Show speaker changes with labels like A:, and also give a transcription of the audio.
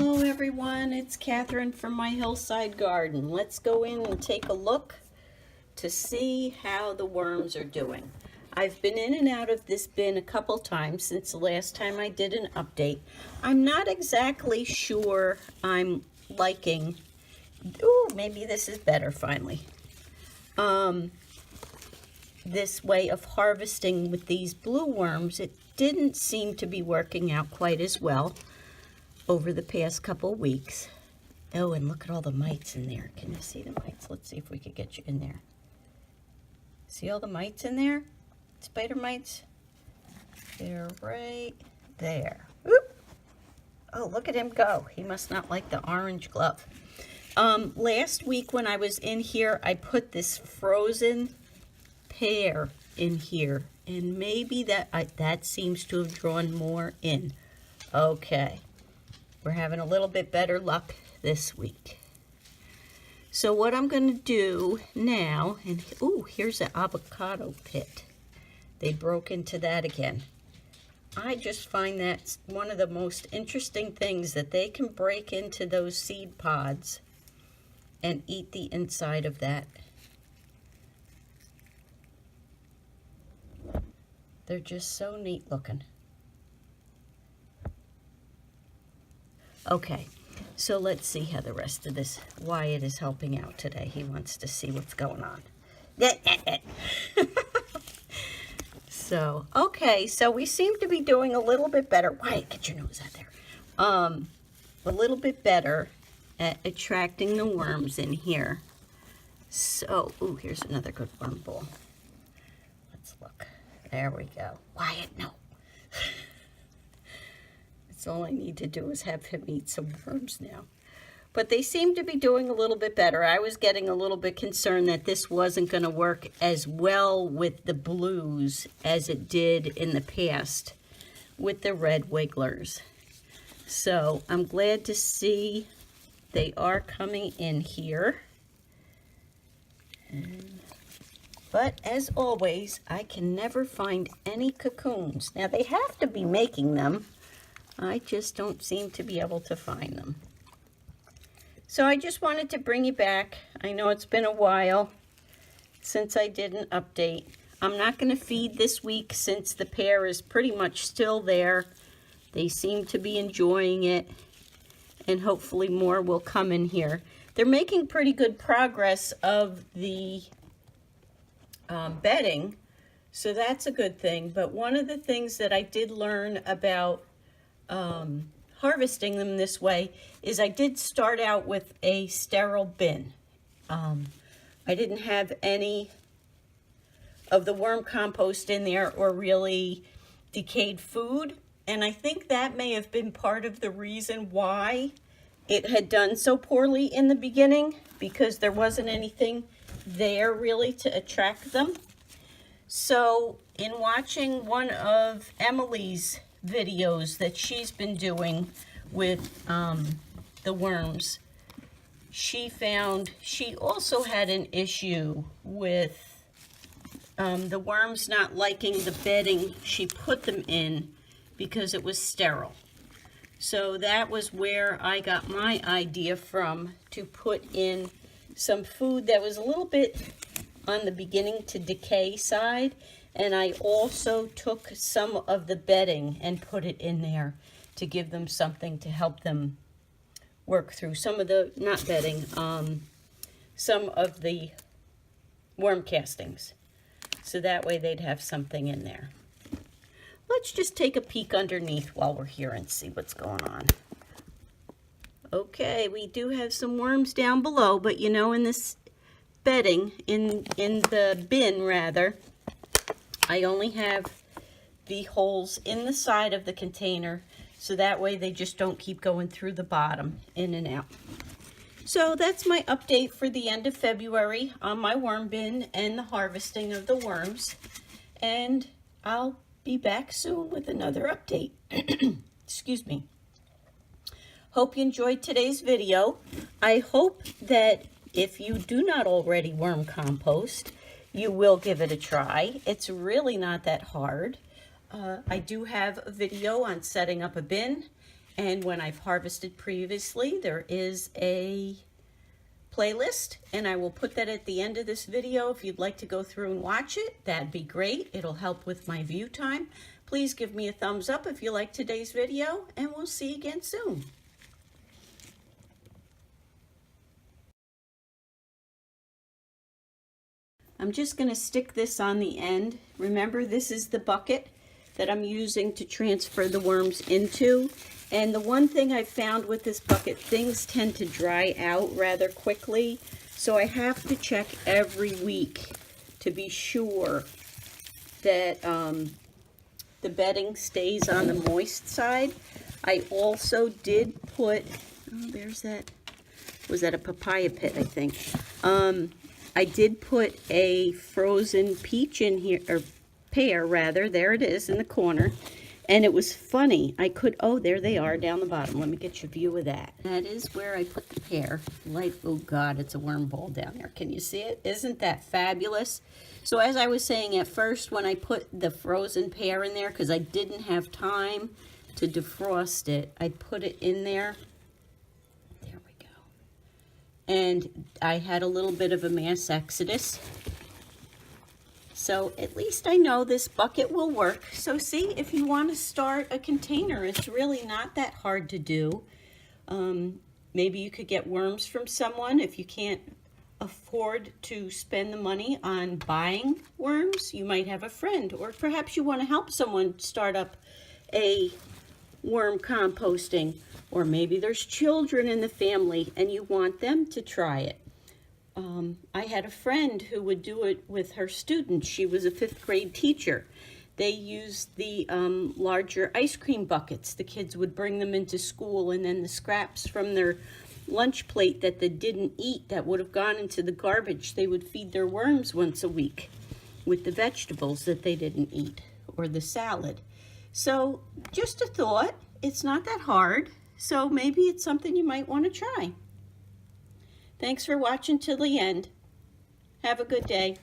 A: Hello everyone, it's Catherine from my hillside garden. Let's go in and take a look to see how the worms are doing. I've been in and out of this bin a couple times since the last time I did an update. I'm not exactly sure I'm liking, ooh, maybe this is better finally. This way of harvesting with these blue worms, it didn't seem to be working out quite as well over the past couple weeks. Oh, and look at all the mites in there. Can you see the mites? Let's see if we could get you in there. See all the mites in there? Spider mites? They're right there. Oop. Oh, look at him go. He must not like the orange glove. Last week when I was in here, I put this frozen pear in here, and maybe that seems to have drawn more in. Okay. We're having a little bit better luck this week. So what I'm going to do now, and ooh, here's an avocado pit. They broke into that again. I just find that's one of the most interesting things, that they can break into those seed pods and eat the inside of that. They're just so neat looking. Okay, so let's see how the rest of this, Wyatt is helping out today. He wants to see what's going on. So, okay, so we seem to be doing a little bit better. Wyatt, get your nose out there. A little bit better at attracting the worms in here. So, ooh, here's another good worm ball. Let's look. There we go. Wyatt, no. All I need to do is have him eat some worms now. But they seem to be doing a little bit better. I was getting a little bit concerned that this wasn't going to work as well with the blues as it did in the past with the red wigglers. So I'm glad to see they are coming in here. But as always, I can never find any cocoons. Now they have to be making them. I just don't seem to be able to find them. So I just wanted to bring you back. I know it's been a while since I did an update. I'm not going to feed this week since the pear is pretty much still there. They seem to be enjoying it, and hopefully more will come in here. They're making pretty good progress of the bedding, so that's a good thing. But one of the things that I did learn about harvesting them this way is I did start out with a sterile bin. I didn't have any of the worm compost in there or really decayed food, and I think that may have been part of the reason why it had done so poorly in the beginning, because there wasn't anything there really to attract them. So in watching one of Emily's videos that she's been doing with the worms, she found she also had an issue with the worms not liking the bedding she put them in because it was sterile. So that was where I got my idea from, to put in some food that was a little bit on the beginning to decay side. And I also took some of the bedding and put it in there to give them something to help them work through some of the, not bedding, some of the worm castings. So that way they'd have something in there. Let's just take a peek underneath while we're here and see what's going on. Okay, we do have some worms down below, but you know, in this bedding, in the bin rather, I only have the holes in the side of the container, so that way they just don't keep going through the bottom, in and out. So that's my update for the end of February on my worm bin and the harvesting of the worms. And I'll be back soon with another update. Excuse me. Hope you enjoyed today's video. I hope that if you do not already worm compost, you will give it a try. It's really not that hard. I do have a video on setting up a bin And when I've harvested previously, there is a playlist, and I will put that at the end of this video. If you'd like to go through and watch it, that'd be great. It'll help with my view time. Please give me a thumbs up if you like today's video, and we'll see you again soon. I'm just going to stick this on the end. Remember, this is the bucket that I'm using to transfer the worms into. And the one thing I found with this bucket, things tend to dry out rather quickly. So I have to check every week to be sure that the bedding stays on the moist side. I also did put, oh, there's that, was that a papaya pit, I think. I did put a frozen peach in here, or pear rather, there it is in the corner. And it was funny, I could, oh, there they are down the bottom. Let me get you a view of that. That is where I put the pear. Like, oh God, it's a worm bowl down there. Can you see it? Isn't that fabulous? So as I was saying at first, when I put the frozen pear in there, because I didn't have time to defrost it, I put it in there. There we go. And I had a little bit of a mass exodus. So at least I know this bucket will work. So see, if you want to start a container, it's really not that hard to do. Maybe you could get worms from someone. If you can't afford to spend the money on buying worms, you might have a friend, or perhaps you want to help someone start up a worm composting, or maybe there's children in the family and you want them to try it. I had a friend who would do it with her students. She was a 5th grade teacher. They used the larger ice cream buckets. The kids would bring them into school, and then the scraps from their lunch plate that they didn't eat, that would have gone into the garbage, they would feed their worms once a week with the vegetables that they didn't eat, or the salad. So just a thought, it's not that hard, so maybe it's something you might want to try. Thanks for watching till the end. Have a good day.